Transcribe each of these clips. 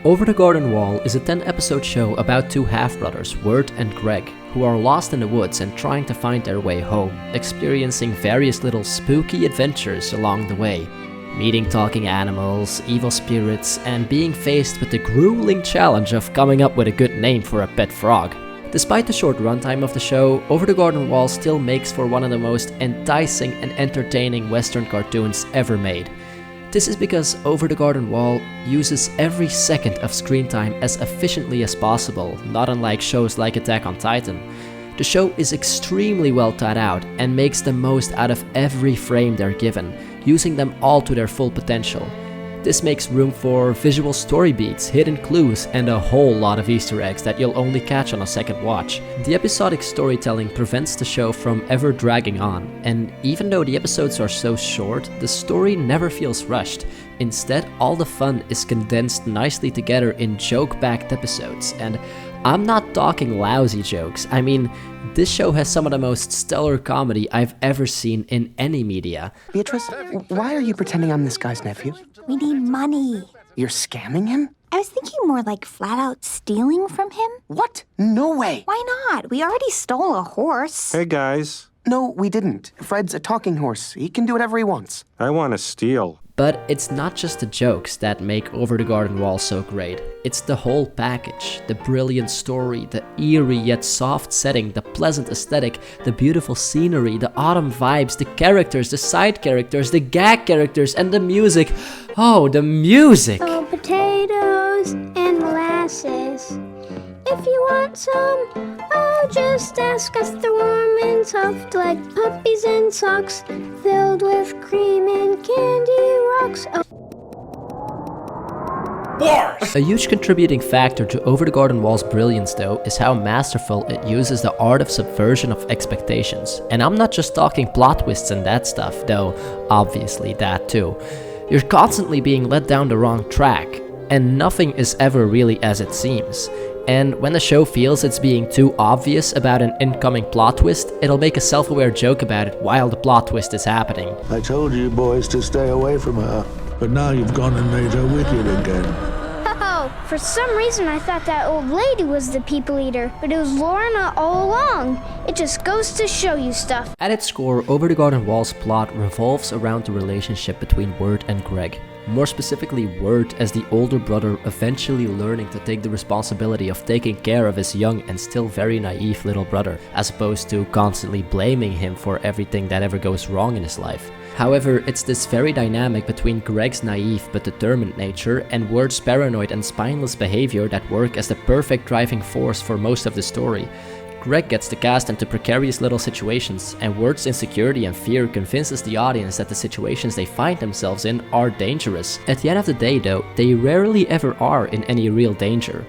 Over the Garden Wall is a 10-episode show about two half-brothers, Wirt and Greg, who are lost in the woods and trying to find their way home, experiencing various little spooky adventures along the way, meeting talking animals, evil spirits, and being faced with the grueling challenge of coming up with a good name for a pet frog. Despite the short runtime of the show, Over the Garden Wall still makes for one of the most enticing and entertaining Western cartoons ever made. This is because Over the Garden Wall uses every second of screen time as efficiently as possible, not unlike shows like Attack on Titan. The show is extremely well thought out and makes the most out of every frame they're given, using them all to their full potential. This makes room for visual story beats, hidden clues, and a whole lot of Easter eggs that you'll only catch on a second watch. The episodic storytelling prevents the show from ever dragging on, and even though the episodes are so short, the story never feels rushed. Instead, all the fun is condensed nicely together in joke-packed episodes, and I'm not talking lousy jokes. I mean, this show has some of the most stellar comedy I've ever seen in any media. Beatrice, why are you pretending I'm this guy's nephew? We need money. You're scamming him? I was thinking more like flat out stealing from him. What? No way. Why not? We already stole a horse. Hey, guys. No, we didn't. Fred's a talking horse. He can do whatever he wants. I want to steal. But it's not just the jokes that make Over the Garden Wall so great. It's the whole package. The brilliant story, the eerie yet soft setting, the pleasant aesthetic, the beautiful scenery, the autumn vibes, the characters, the side characters, the gag characters, and the music. Oh, the music! Oh, potatoes and molasses. If you want some, oh, just ask us. They're warm and soft like puppies and socks, filled with cream and candy rocks. Oh. A huge contributing factor to Over the Garden Wall's brilliance, though, is how masterful it uses the art of subversion of expectations. And I'm not just talking plot twists and that stuff, though obviously that too. You're constantly being led down the wrong track, and nothing is ever really as it seems. And when the show feels it's being too obvious about an incoming plot twist, it'll make a self-aware joke about it while the plot twist is happening. I told you boys to stay away from her, but now you've gone and made her wicked again. Oh, for some reason I thought that old lady was the people eater, but it was Lorna all along. It just goes to show you stuff. At its core, Over the Garden Wall's plot revolves around the relationship between Wirt and Greg. More specifically, Wirt as the older brother eventually learning to take the responsibility of taking care of his young and still very naive little brother, as opposed to constantly blaming him for everything that ever goes wrong in his life. However, it's this very dynamic between Greg's naive but determined nature and Wirt's paranoid and spineless behavior that work as the perfect driving force for most of the story. Greg gets the cast into precarious little situations, and Wirt's insecurity and fear convinces the audience that the situations they find themselves in are dangerous. At the end of the day though, they rarely ever are in any real danger.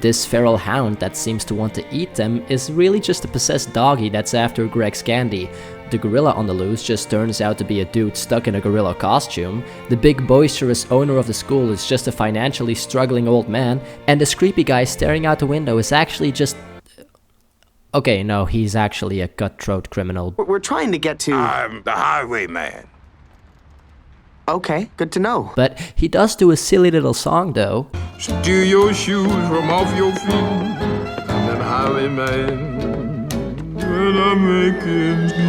This feral hound that seems to want to eat them is really just a possessed doggy that's after Greg's candy. The gorilla on the loose just turns out to be a dude stuck in a gorilla costume. The big boisterous owner of the school is just a financially struggling old man, and this creepy guy staring out the window is actually just... Okay, no, he's actually a cutthroat criminal. We're trying to get to... I'm the highwayman. Okay, good to know. But he does do a silly little song though. Steal your shoes from off your feet, and then highwayman, when I'm making...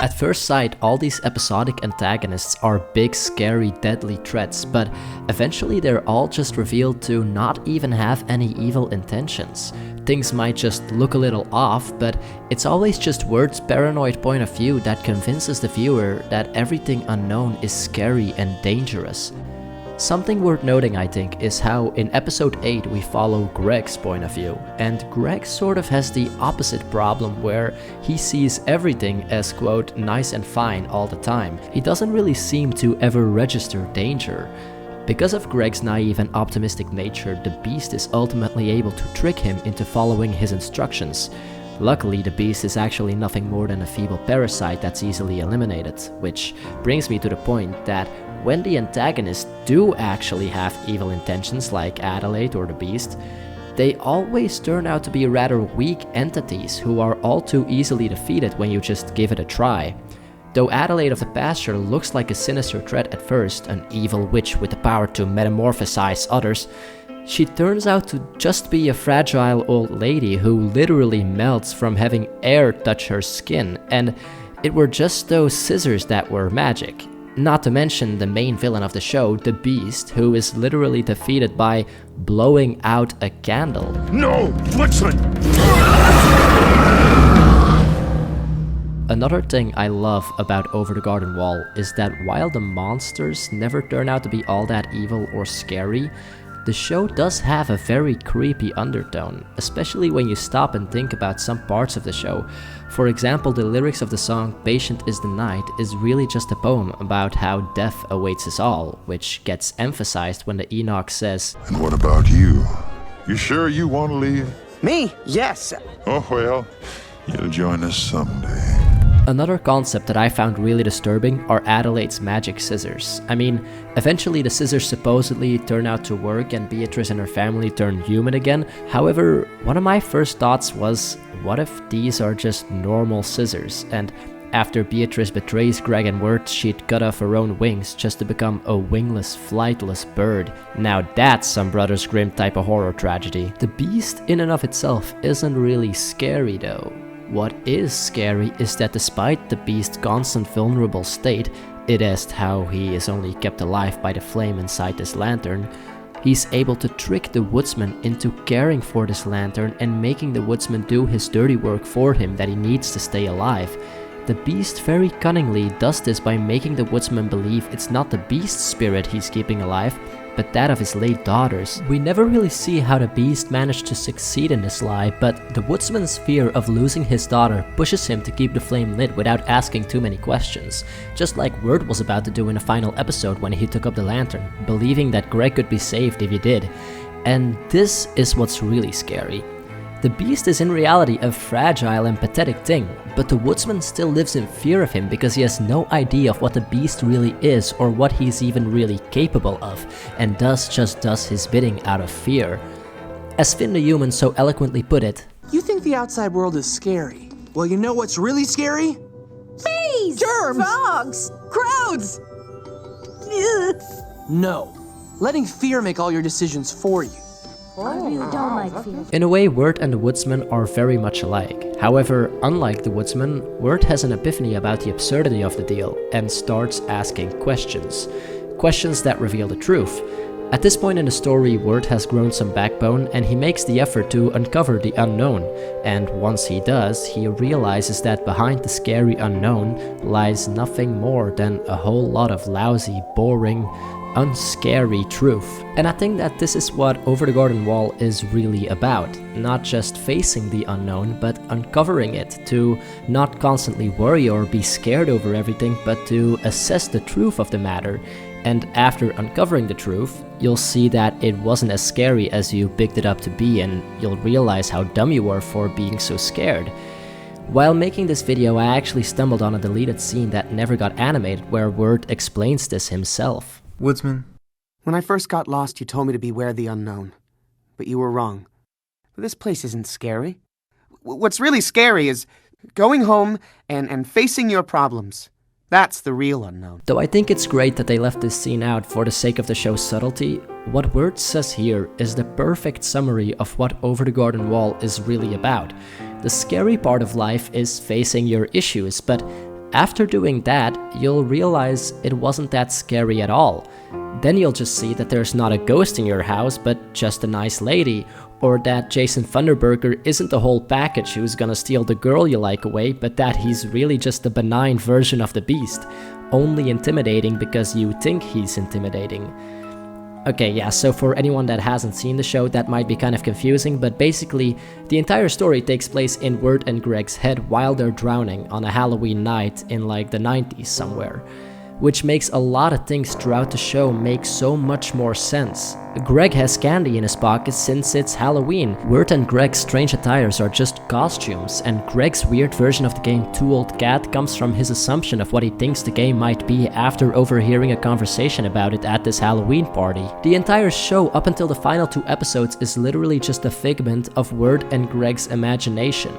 At first sight, all these episodic antagonists are big, scary, deadly threats, but eventually they're all just revealed to not even have any evil intentions. Things might just look a little off, but it's always just Wirt's paranoid point of view that convinces the viewer that everything unknown is scary and dangerous. Something worth noting, I think, is how in episode 8 we follow Greg's point of view, and Greg sort of has the opposite problem where he sees everything as quote nice and fine all the time. He doesn't really seem to ever register danger. Because of Greg's naive and optimistic nature, the beast is ultimately able to trick him into following his instructions. Luckily, the beast is actually nothing more than a feeble parasite that's easily eliminated, which brings me to the point that when the antagonists do actually have evil intentions like Adelaide or the Beast, they always turn out to be rather weak entities who are all too easily defeated when you just give it a try. Though Adelaide of the pasture looks like a sinister threat at first, an evil witch with the power to metamorphosize others, she turns out to just be a fragile old lady who literally melts from having air touch her skin, and it were just those scissors that were magic. Not to mention the main villain of the show, the Beast, who is literally defeated by blowing out a candle. No! Listen! Another thing I love about Over the Garden Wall is that while the monsters never turn out to be all that evil or scary, the show does have a very creepy undertone, especially when you stop and think about some parts of the show. For example, the lyrics of the song Patient is the Night is really just a poem about how death awaits us all, which gets emphasized when the Enoch says, And what about you? You sure you want to leave? Me? Yes. Oh well, you'll join us someday. Another concept that I found really disturbing are Adelaide's magic scissors. I mean, eventually the scissors supposedly turn out to work and Beatrice and her family turn human again. However, one of my first thoughts was, what if these are just normal scissors? And after Beatrice betrays Greg and Wirt, she'd cut off her own wings just to become a wingless, flightless bird. Now that's some Brothers Grimm type of horror tragedy. The Beast in and of itself isn't really scary though. What is scary is that despite the Beast's constant vulnerable state, it is how he is only kept alive by the flame inside this lantern, he's able to trick the woodsman into caring for this lantern and making the woodsman do his dirty work for him that he needs to stay alive. The Beast very cunningly does this by making the woodsman believe it's not the Beast's spirit he's keeping alive, but that of his late daughters. We never really see how the Beast managed to succeed in this lie, but the woodsman's fear of losing his daughter pushes him to keep the flame lit without asking too many questions, just like Wirt was about to do in the final episode when he took up the lantern, believing that Greg could be saved if he did. And this is what's really scary. The Beast is in reality a fragile and pathetic thing, but the woodsman still lives in fear of him because he has no idea of what the Beast really is or what he's even really capable of, and thus just does his bidding out of fear. As Finn the Human so eloquently put it, You think the outside world is scary? Well, you know what's really scary? Bees! Germs! Frogs! Crowds! Ugh. No. Letting fear make all your decisions for you. I really don't like fear. in a way, Wirt and the woodsman are very much alike. However, unlike the woodsman, Wirt has an epiphany about the absurdity of the deal and starts asking questions. Questions that reveal the truth. At this point in the story, Wirt has grown some backbone and he makes the effort to uncover the unknown. And once he does, he realizes that behind the scary unknown lies nothing more than a whole lot of lousy, boring, unscary truth. And I think that this is what Over the Garden Wall is really about. Not just facing the unknown, but uncovering it, to not constantly worry or be scared over everything, but to assess the truth of the matter. And after uncovering the truth, you'll see that it wasn't as scary as you picked it up to be, and you'll realize how dumb you were for being so scared. While making this video, I actually stumbled on a deleted scene that never got animated where Wirt explains this himself. Woodsman? When I first got lost, you told me to beware the unknown. But you were wrong. This place isn't scary. What's really scary is going home and facing your problems. That's the real unknown. Though I think it's great that they left this scene out for the sake of the show's subtlety, what Wirt says here is the perfect summary of what Over the Garden Wall is really about. The scary part of life is facing your issues, but after doing that, you'll realize it wasn't that scary at all. Then you'll just see that there's not a ghost in your house, but just a nice lady, or that Jason Thunderburger isn't the whole package who's gonna steal the girl you like away, but that he's really just a benign version of the Beast, only intimidating because you think he's intimidating. Okay, yeah, so for anyone that hasn't seen the show, that might be kind of confusing, but basically, the entire story takes place in Wirt and Greg's head while they're drowning on a Halloween night in like the 90s somewhere. Which makes a lot of things throughout the show make so much more sense. Greg has candy in his pocket since it's Halloween. Wirt and Greg's strange attires are just costumes, and Greg's weird version of the game Two Old Cat comes from his assumption of what he thinks the game might be after overhearing a conversation about it at this Halloween party. The entire show up until the final 2 episodes is literally just a figment of Wirt and Greg's imagination.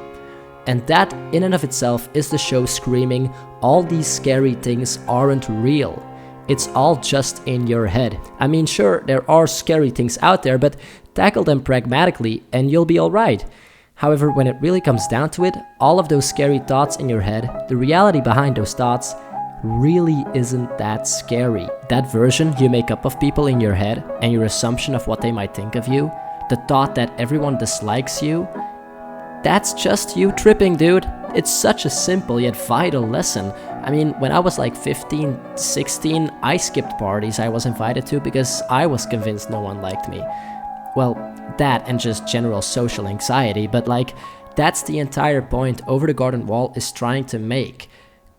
And that, in and of itself, is the show screaming, all these scary things aren't real. It's all just in your head. I mean, sure, there are scary things out there, but tackle them pragmatically and you'll be alright. However, when it really comes down to it, all of those scary thoughts in your head, the reality behind those thoughts, really isn't that scary. That version you make up of people in your head and your assumption of what they might think of you, the thought that everyone dislikes you, that's just you tripping, dude. It's such a simple yet vital lesson. I mean, when I was like 15, 16, I skipped parties I was invited to because I was convinced no one liked me. Well, that and just general social anxiety, but like, that's the entire point Over the Garden Wall is trying to make.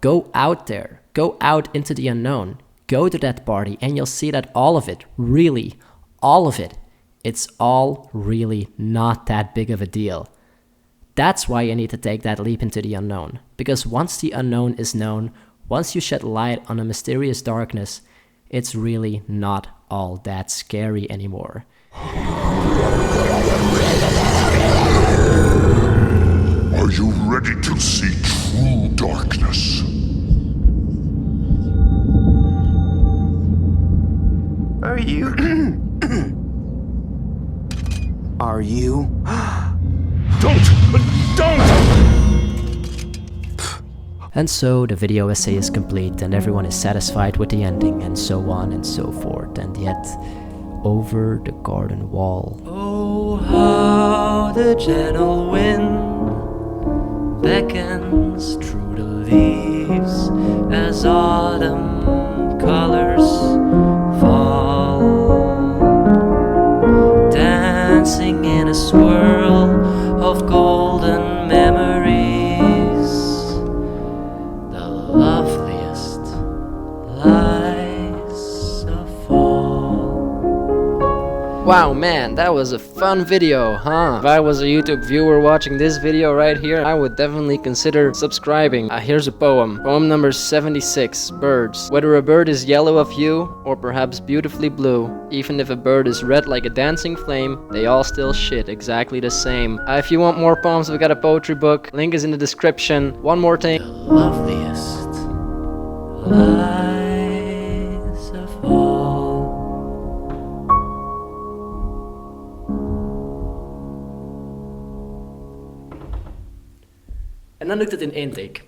Go out there, go out into the unknown, go to that party, and you'll see that all of it, really, all of it, it's all really not that big of a deal. That's why you need to take that leap into the unknown, because once the unknown is known, once you shed light on a mysterious darkness, it's really not all that scary anymore. Are you ready to see true darkness? Are you? Are you? Don't! And so the video essay is complete and everyone is satisfied with the ending and so on and so forth, and yet Over the Garden Wall. Oh, how the gentle wind beckons through the leaves as autumn colors fall, dancing in a swirl of golden memories, the loveliest lies of all. Wow, man, that was a fun video, huh? If I was a YouTube viewer watching this video right here, I would definitely consider subscribing. Here's a poem. Poem number 76, Birds. Whether a bird is yellow of hue, or perhaps beautifully blue, even if a bird is red like a dancing flame, they all still shit exactly the same. If you want more poems, we got a poetry book. Link is in the description. One more thing. The loveliest lies of all. En dan lukt het in één take.